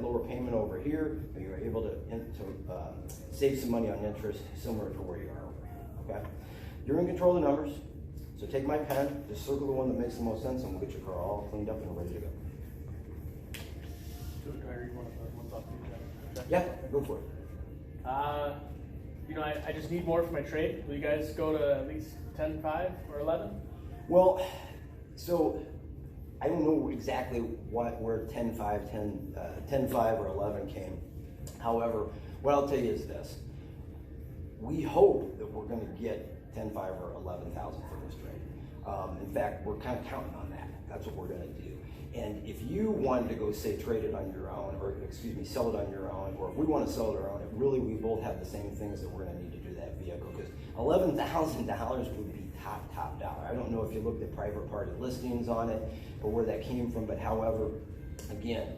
lower payment over here, and you're able to save some money on interest similar to where you are over here, okay? You're in control of the numbers, so take my pen, just circle the one that makes the most sense, and we'll get your car all cleaned up and ready to go. Do I read one of the ones off the Yeah, go for it. You know, I just need more for my trade. Will you guys go to at least 10.5 or 11? Well, so I don't know exactly where 10.5, 10.5 or 11 came. However, what I'll tell you is this. We hope that we're going to get 10.5 or 11,000 for this trade. In fact, we're kind of counting on that. That's what we're going to do. And if you wanted to go, say, trade it on your own, or excuse me, sell it on your own, or if we want to sell it on our own, really we both have the same things that we're going to need to do that vehicle, because $11,000 would be top dollar. I don't know if you looked at private party listings on it or where that came from, but however, again,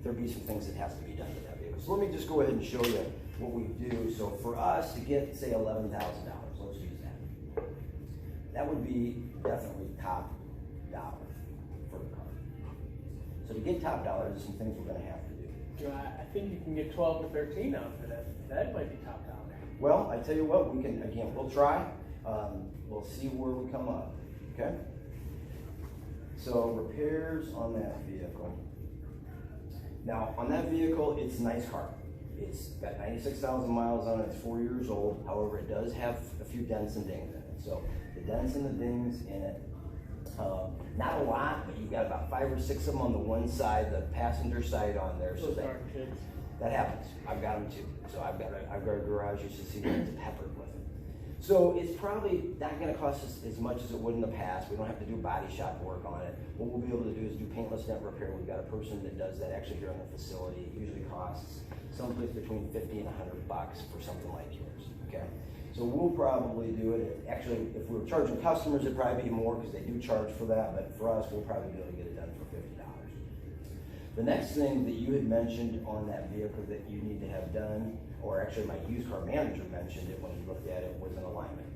there'd be some things that has to be done to that vehicle. So let me just go ahead and show you what we do. So for us to get, say, $11,000, let's use that. That would be definitely top dollar for the car. So to get top dollar, there's some things we're going to have to do. You know, I think you can get 12 to 13 out of it. That might be top dollar. Well, I tell you what, we can, again, we'll try. We'll see where we come up, okay? So repairs on that vehicle. Now, on that vehicle, it's a nice car. It's got 96,000 miles on it, it's 4 years old. However, it does have a few dents and dings in it. So the dents and the dings in it, not a lot, but you've got about 5 or 6 of them on the one side, the passenger side on there. So that happens. I've got them too. So I've got a garage, you should see that it's peppered with it. So it's probably not going to cost us as much as it would in the past. We don't have to do body shop work on it. What we'll be able to do is do paintless dent repair. We've got a person that does that actually here in the facility. It usually costs someplace between $50 and $100 for something like yours, okay? So we'll probably do it. Actually, if we were charging customers, it'd probably be more because they do charge for that, but for us, we'll probably be able to get it done for $50. The next thing that you had mentioned on that vehicle that you need to have done, or actually my used car manager mentioned it when he looked at it, was an alignment.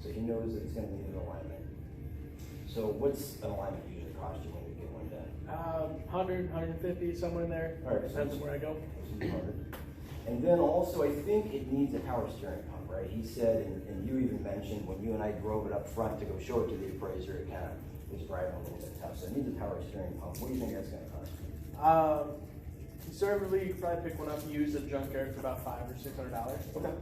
So he knows that it's going to need an alignment. So what's an alignment usually cost you when we get one done? 100, 150, somewhere in there. All right, depends on where I go. And then also, I think it needs a power steering pump, right? He said, and you even mentioned when you and I drove it up front to go show it to the appraiser, it kind of was driving a little bit tough. So it needs a power steering pump. What do you think that's going to cost you? Conservatively, you could probably pick one up used at junkyard for about $500 or $600. Okay.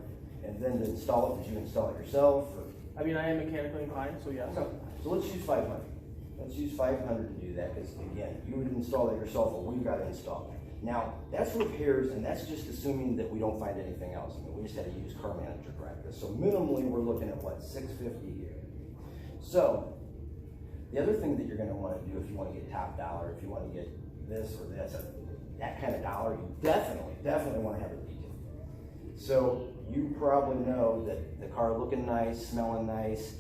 And then to install it, did you install it yourself? Or? I mean, I am mechanically inclined, so yes. Okay. So let's use 500. Let's use 500 to do that, because again, you would install it yourself, or we've got to install it. Now, that's repairs, and that's just assuming that we don't find anything else. I mean, we just had a used car manager practice. So minimally, we're looking at what, $650 here. So the other thing that you're going to want to do if you want to get top dollar, if you want to get this or this, that kind of dollar, you definitely want to have it detailed. So you probably know that the car looking nice, smelling nice,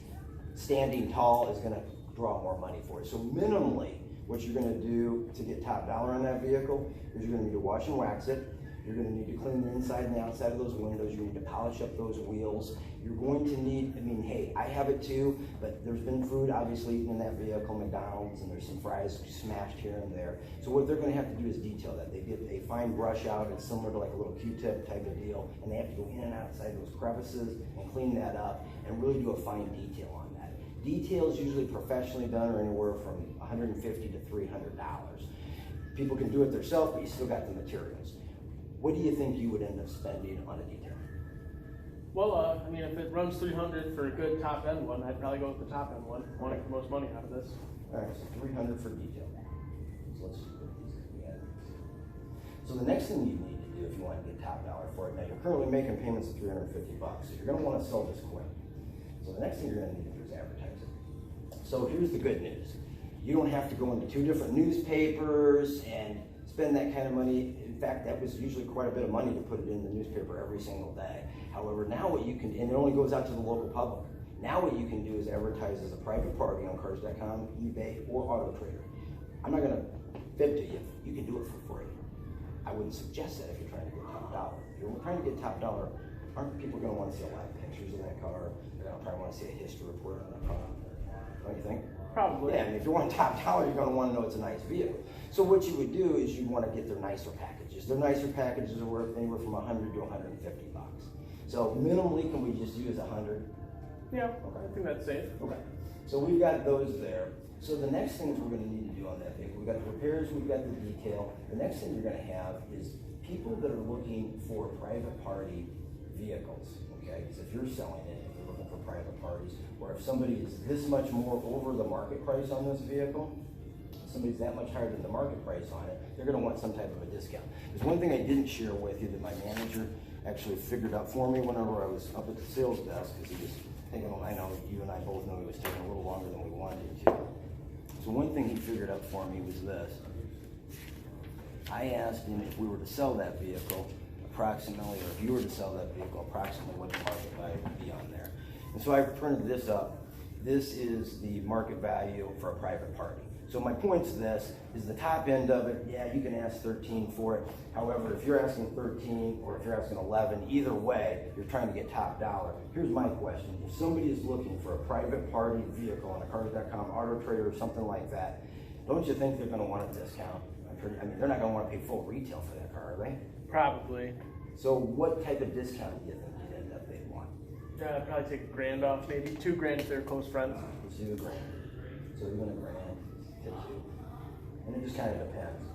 standing tall is going to draw more money for it. So minimally, what you're going to do to get top dollar on that vehicle is you're going to need to wash and wax it. You're going to need to clean the inside and the outside of those windows. You need to polish up those wheels. You're going to need, I mean, hey, I have it too, but there's been food obviously eaten in that vehicle, McDonald's, and there's some fries smashed here and there. So what they're going to have to do is detail that. They get a fine brush out. It's similar to like a little Q-tip type of deal, and they have to go in and outside those crevices and clean that up and really do a fine detail on that. Details usually professionally done are anywhere from $150 to $300. People can do it themselves, but you still got the materials. What do you think you would end up spending on a detail? Well, I mean, if it runs $300 for a good top end one, I'd probably go with the top end one. Want to get the most money out of this. All right, so $300 for detail. So let's just put these together. So the next thing you need to do if you want to get top dollar for it, now you're currently making payments of $350, so you're going to want to sell this quick. So the next thing you're going to need to do is advertise it. So here's the good news. You don't have to go into 2 different newspapers and spend that kind of money. In fact, that was usually quite a bit of money to put it in the newspaper every single day. However, now what you can, and it only goes out to the local public. Now what you can do is advertise as a private party on cars.com, eBay, or AutoTrader. I'm not going to fib to you. You can do it for free. I wouldn't suggest that if you're trying to get top dollar. If you're trying to get top dollar, aren't people going to want to see a lot of pictures of that car? They're going to probably want to see a history report on that car. Don't you think? Probably. Yeah, I mean, if you want top dollar, you're going to want to know it's a nice vehicle. So what you would do is you'd want to get their nicer packages. Their nicer packages are worth anywhere from 100 to 150 bucks. So minimally, can we just use 100? Yeah, okay. I think that's safe. Okay. So we've got those there. So the next things we're going to need to do on that vehicle, we've got the repairs, we've got the detail. The next thing you're going to have is people that are looking for private party vehicles, okay? Because if you're selling it, if you're looking for private parties, or if somebody is this much more over the market price on this vehicle, somebody's that much higher than the market price on it, they're going to want some type of a discount. There's one thing I didn't share with you that my manager actually figured out for me whenever I was up at the sales desk, because he was thinking, well, I know you and I both know he was taking a little longer than we wanted it to. So one thing he figured out for me was this. I asked him if we were to sell that vehicle approximately, or if you were to sell that vehicle approximately, what the market value would be on there. And so I printed this up. This is the market value for a private party. So my point to this is the top end of it, yeah, you can ask 13 for it. However, if you're asking 13 or if you're asking 11, either way, you're trying to get top dollar. Here's my question. If somebody is looking for a private party vehicle on a Cars.com, Auto Trader, or something like that, don't you think they're going to want a discount? I mean, they're not going to want to pay full retail for that car, are they? Probably. So what type of discount do you think you'd end up they'd want? I'd probably take $1,000 off, maybe $2,000 if they're close friends. Let's do $1,000. So even $1,000. And it just kind of depends.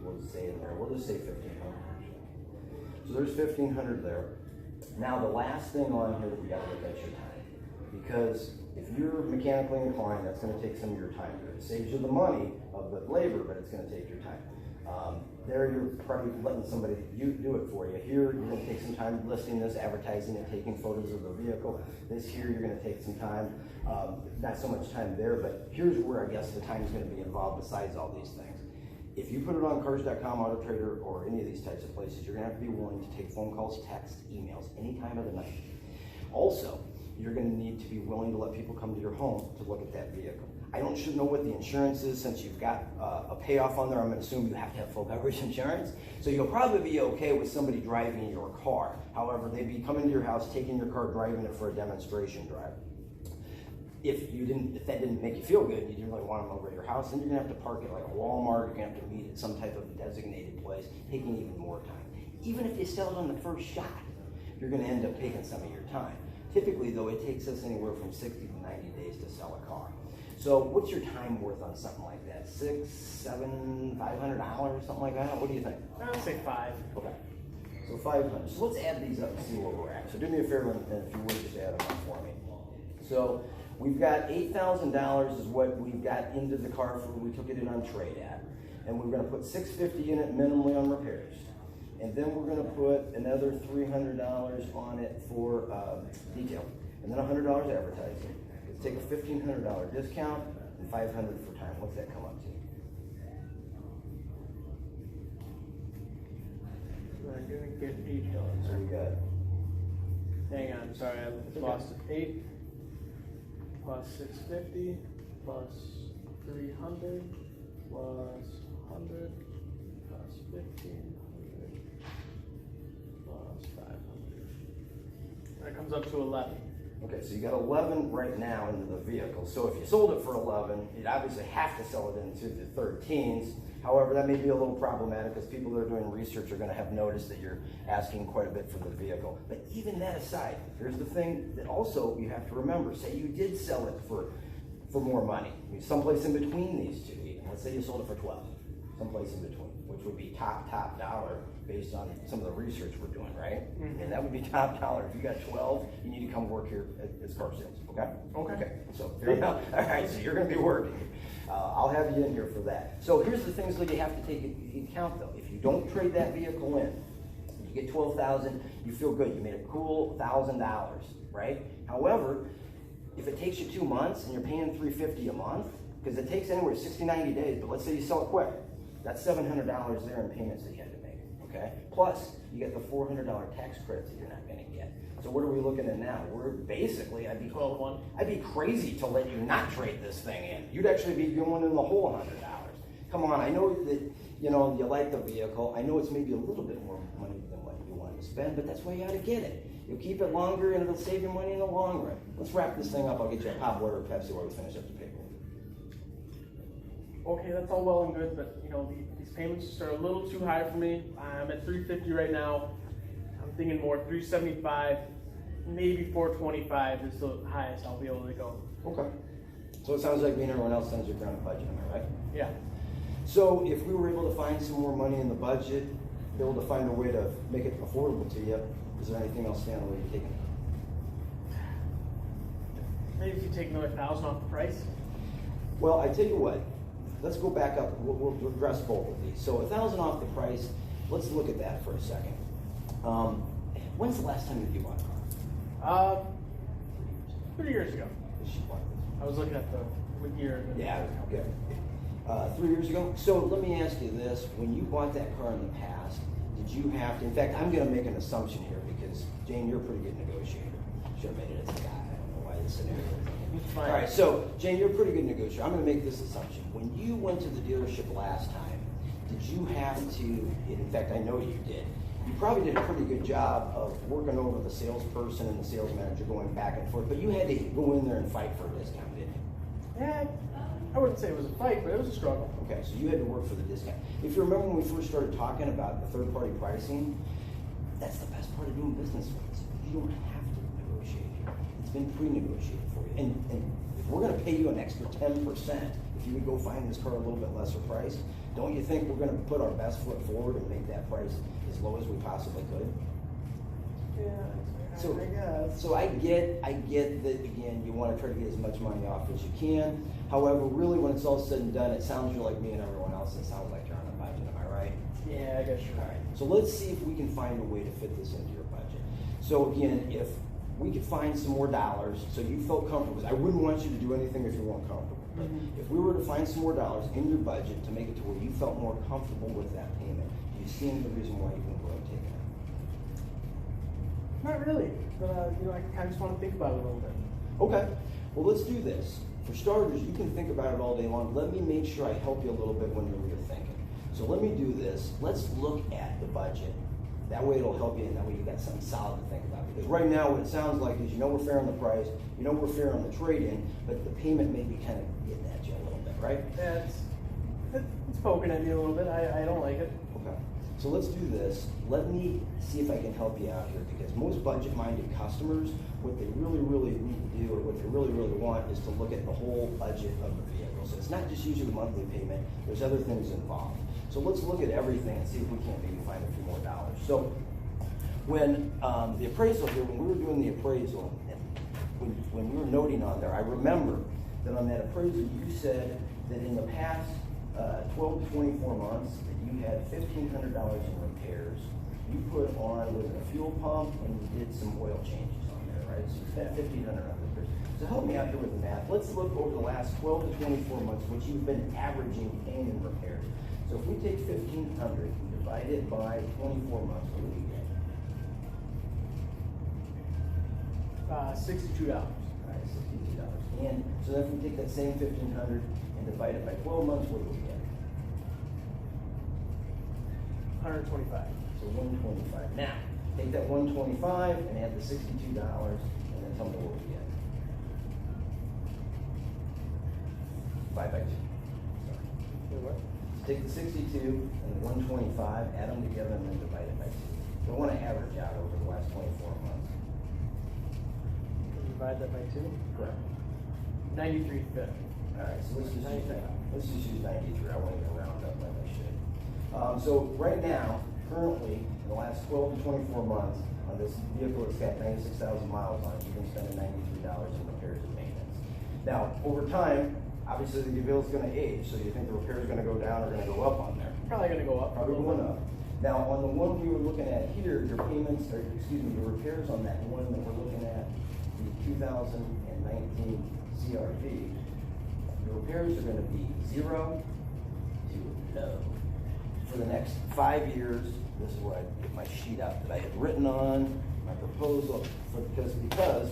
We'll just say in there, we'll just say 1,500. So there's 1,500 there. Now the last thing on here that we got to look at is your time. Because if you're mechanically inclined, that's going to take some of your time. It saves you the money of the labor, but it's going to take your time. There you're probably letting somebody do it for you. Here you're going to take some time listing this, advertising it, taking photos of the vehicle. This here you're going to take some time. Not so much time there, but here's where I guess the time is going to be involved besides all these things. If you put it on Cars.com, Auto Trader, or any of these types of places, you're going to have to be willing to take phone calls, texts, emails, any time of the night. Also, you're going to need to be willing to let people come to your home to look at that vehicle. I don't know what the insurance is since you've got a payoff on there. I'm going to assume you have to have full coverage insurance. So you'll probably be okay with somebody driving your car. However, they'd be coming to your house, taking your car, driving it for a demonstration drive. If that didn't make you feel good, you didn't really want them over at your house, then you're going to have to park it like a Walmart. You're going to have to meet at some type of designated place, taking even more time. Even if you sell it on the first shot, you're going to end up taking some of your time. Typically, though, it takes us anywhere from 60 to 90 days to sell a car. So what's your time worth on something like that? $600, $700, $500, something like that? What do you think? I'd say 5. Okay. So 500. So let's add these up and see where we're at. So do me a favor and if you would just add them up for me. So we've got $8,000 is what we've got into the car for we took it in on trade at. And we're going to put $650 in it minimally on repairs. And then we're going to put another $300 on it for detail. And then $100 advertising. Let's take a $1,500 discount and $500 for time. What's that come up to? I'm going to get $8. Very good. Hang on, sorry, I lost it. 8 plus 650 plus 300 plus 100 plus 1,500 plus 500. That comes up to 11. Okay, so you got 11 right now into the vehicle. So if you sold it for 11, you'd obviously have to sell it into the 13s. However, that may be a little problematic because people that are doing research are going to have noticed that you're asking quite a bit for the vehicle. But even that aside, here's the thing that also you have to remember. Say you did sell it for more money. I mean, someplace in between these two even. Let's say you sold it for 12. Someplace in between, which would be top dollar based on some of the research we're doing, right? Mm-hmm. And that would be top dollar. If you got 12, you need to come work here at car sales, okay? Okay. So there you go. All right, so you're going to be working. I'll have you in here for that. So here's the things that you have to take into account, though. If you don't trade that vehicle in, you get $12,000, you feel good. You made a cool $1,000, right? However, if it takes you 2 months and you're paying $350 a month, because it takes anywhere 60, 90 days, but let's say you sell it quick, that's $700 there in payments that you had to make, okay? Plus, you get the $400 tax credits that you're not going to get. So what are we looking at now? We're basically, I'd be crazy to let you not trade this thing in. You'd actually be going in the whole $100. Come on, I know that you like the vehicle. I know it's maybe a little bit more money than what you want to spend, but that's why you ought to get it. You'll keep it longer and it'll save you money in the long run. Let's wrap this thing up. I'll get you a hot water or Pepsi while we finish up the paperwork. okay, that's all well and good, but you know, these payments just are a little too high for me. I'm at $350 right now. I'm thinking more $375, maybe $425 is the highest I'll be able to go. Okay. So it sounds like me and everyone else sends you're around a budget, am I right? Yeah. So if we were able to find some more money in the budget, be able to find a way to make it affordable to you, is there anything else stand the way you're taking it? Maybe if you take another $1,000 off the price. Well, I tell you what, let's go back up. We'll address both of these. So 1,000 off the price. Let's look at that for a second. When's the last time that you bought a car? 3 years ago. She bought this. I was looking at the year. Yeah, good. 3 years ago. So let me ask you this: when you bought that car in the past, did you have to? In fact, I'm going to make an assumption here because Jane, you're a pretty good negotiator. Should have made it as a guy. I don't know why this scenario. All right, so Jane, you're a pretty good negotiator. I'm going to make this assumption. When you went to the dealership last time, did you have to? In fact, I know you did. You probably did a pretty good job of working over the salesperson and the sales manager, going back and forth. But you had to go in there and fight for a discount, didn't you? Yeah, I wouldn't say it was a fight, but it was a struggle. Okay, so you had to work for the discount. If you remember when we first started talking about the third-party pricing, that's the best part of doing business with us. You don't have to negotiate here. It's been pre-negotiated for you. And if we're going to pay you an extra 10%, if you would go find this car a little bit lesser price, don't you think we're going to put our best foot forward and make that price as low as we possibly could? Yeah, I guess. So I get that, again, you want to try to get as much money off as you can. However, really, when it's all said and done, it sounds like me and everyone else. It sounds like you're on a budget. Am I right? Yeah, I guess you're right. So let's see if we can find a way to fit this into your budget. So again, if we could find some more dollars, so you felt comfortable, because I wouldn't want you to do anything if you weren't comfortable. But if we were to find some more dollars in your budget to make it to where you felt more comfortable with that payment, do you see any reason why you wouldn't go and take it? Not really, but you know, I kind of just want to think about it a little bit. Okay, well, let's do this. For starters, you can think about it all day long. Let me make sure I help you a little bit when you're thinking. So let me do this. Let's look at the budget. That way it'll help you, and that way you got something solid to think about. Because right now what it sounds like is, you know, we're fair on the price, you know, we're fair on the trade-in, but the payment may be kind of getting at you a little bit, right? Yeah, it's poking at me a little bit. I don't like it. Okay. So let's do this. Let me see if I can help you out here, because most budget-minded customers, what they really, really need to do, or what they really, really want, is to look at the whole budget of the vehicle. So it's not just usually the monthly payment. There's other things involved. So let's look at everything and see if we can't maybe find a few more dollars. So when the appraisal here, when we were doing the appraisal, and when we were noting on there, I remember that on that appraisal you said that in the past 12 to 24 months that you had $1,500 in repairs. You put on, was it a fuel pump, and you did some oil changes on there, right? So you spent $1,500 on repairs. So help me out here with the math. Let's look over the last 12 to 24 months, which you've been averaging paying in repairs. So if we take $1,500 and divide it by 24 months, what do we get? $62. All right, $62. And so then if we take that same $1,500 and divide it by 12 months, what do we get? $125. So $125. Now, take that $125 and add the $62, and then tell me what we get. 5 by 2. Wait, what? Take the 62 and the 125, add them together, and then divide it by 2. So I want to average out over the last 24 months. Divide that by 2? Correct. 93.50. All right, so let's just use 93. I won't even round up like I should. So right now, currently, in the last 12 to 24 months, on this vehicle that's got 96,000 miles on it, you've been spending $93 in repairs and maintenance. Now, over time, obviously the vehicle's going to age, so you think the repairs are going to go down or going to go up on there? Probably going to go up. Probably going up. Now, on the one we were looking at here, your payments, or excuse me, your repairs on that one that we're looking at, the 2019 CRV, the repairs are going to be 0 to low. For the next 5 years, this is where I get my sheet up that I had written on, my proposal, because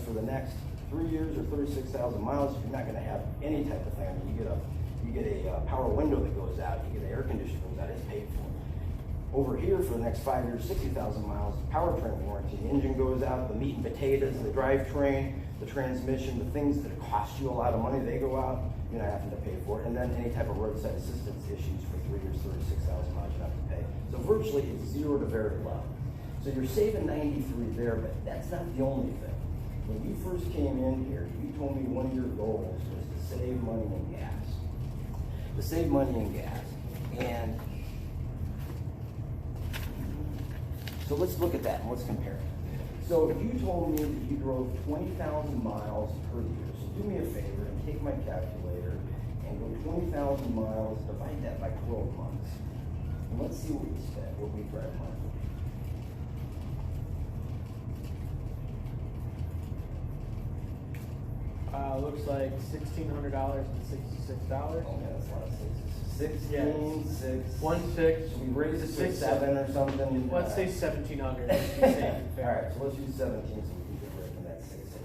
for the next 3 years or 36,000 miles, you're not going to have any type of thing. I mean, you get a power window that goes out, you get an air conditioner that goes out, it's paid for. Over here, for the next 5 years, 60,000 miles, powertrain warranty. The engine goes out, the meat and potatoes, the drivetrain, the transmission, the things that cost you a lot of money, they go out. you're not having to pay for it. And then any type of roadside assistance issues for 3 years, 36,000 miles, you don't have to pay. So virtually it's zero to very low. So you're saving 93 there, but that's not the only thing. When you first came in here, you told me one of your goals was to save money in gas. To save money in gas. And so let's look at that and let's compare it. So if you told me that you drove 20,000 miles per year, so do me a favor and take my calculator and go 20,000 miles, divide that by 12 months. And let's see what we spent, what we drive monthly. Looks like $1,600 and $66. Oh man, that's a lot of sixes. 16, Yeah. 6. 1 6. So we raised it to 6, 7 or something. Let's say 1,700. Let's be safe and All fair. right, so let's use 17 so we can get rid of that 6, 6, 6.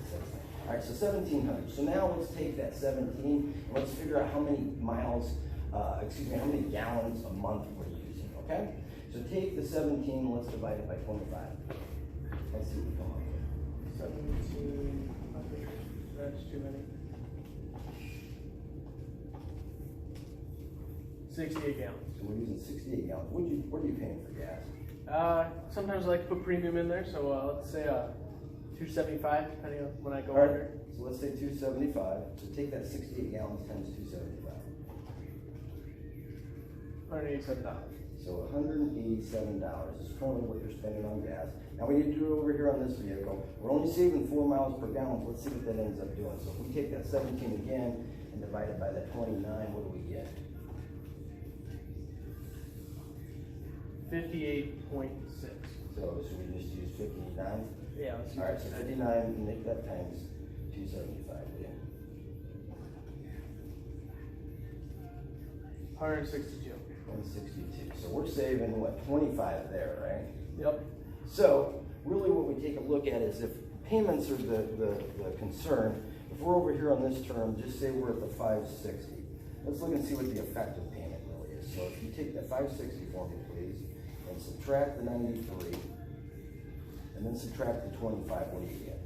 All right, so 1,700. So now let's take that 17 and let's figure out how many miles, how many gallons a month we're using, okay? So take the 17, let's divide it by 25. Let's see what we come up with. 17. That's too many. 68 gallons. So we're using 68 gallons. What are you paying for gas? Sometimes I like to put premium in there, so let's say 275, depending on when I go All right, under. so let's say 275. So take that 68 gallons times 275. $187. So $187 is currently what you're spending on gas. Now we need to do it over here on this vehicle. We're only saving 4 miles per gallon. Let's see what that ends up doing. So if we take that 17 again and divide it by that 29, what do we get? 58.6. So should we just use 59? Yeah, let's use All right, so 59. 59, and make that times 275, will you? 162. 162. So we're saving, what, 25 there, right? Yep. So really what we take a look at is if payments are the concern, if we're over here on this term, just say we're at the 560. Let's look and see what the effective payment really is. So if you take that 560 for me, please, and subtract the 93, and then subtract the 25, what do you get?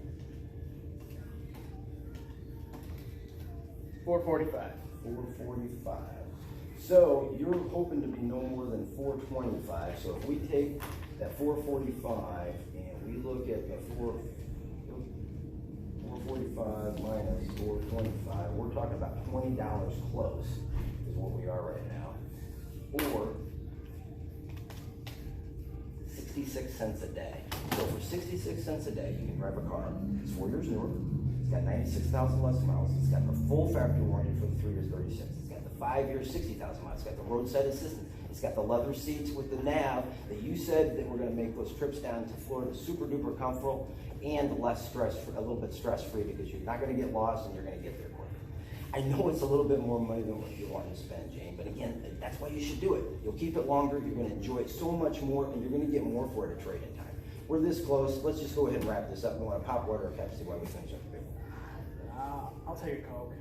445. 445. So you're hoping to be no more than 425. So if we take that 445 and we look at the 445 minus 425, we're talking about $20 close is what we are right now. Or 66 cents a day. So for 66 cents a day, you can drive a car. It's 4 years newer. It's got 96,000 less miles. It's got the full factory warranty for the 3 years, 36. It's got the 5 years, 60,000 miles. It's got the roadside assistance. It's got the leather seats with the nav that you said that we're going to make those trips down to Florida super duper comfortable and less stress, a little bit stress free because you're not going to get lost and you're going to get there quicker. I know it's a little bit more money than what you want to spend, Jane, but again, that's why you should do it. You'll keep it longer, you're going to enjoy it so much more, and you're going to get more for it at trade-in time. We're this close. Let's just go ahead and wrap this up. We want to pop water or Pepsi while we finish up the video. I'll take a Coke.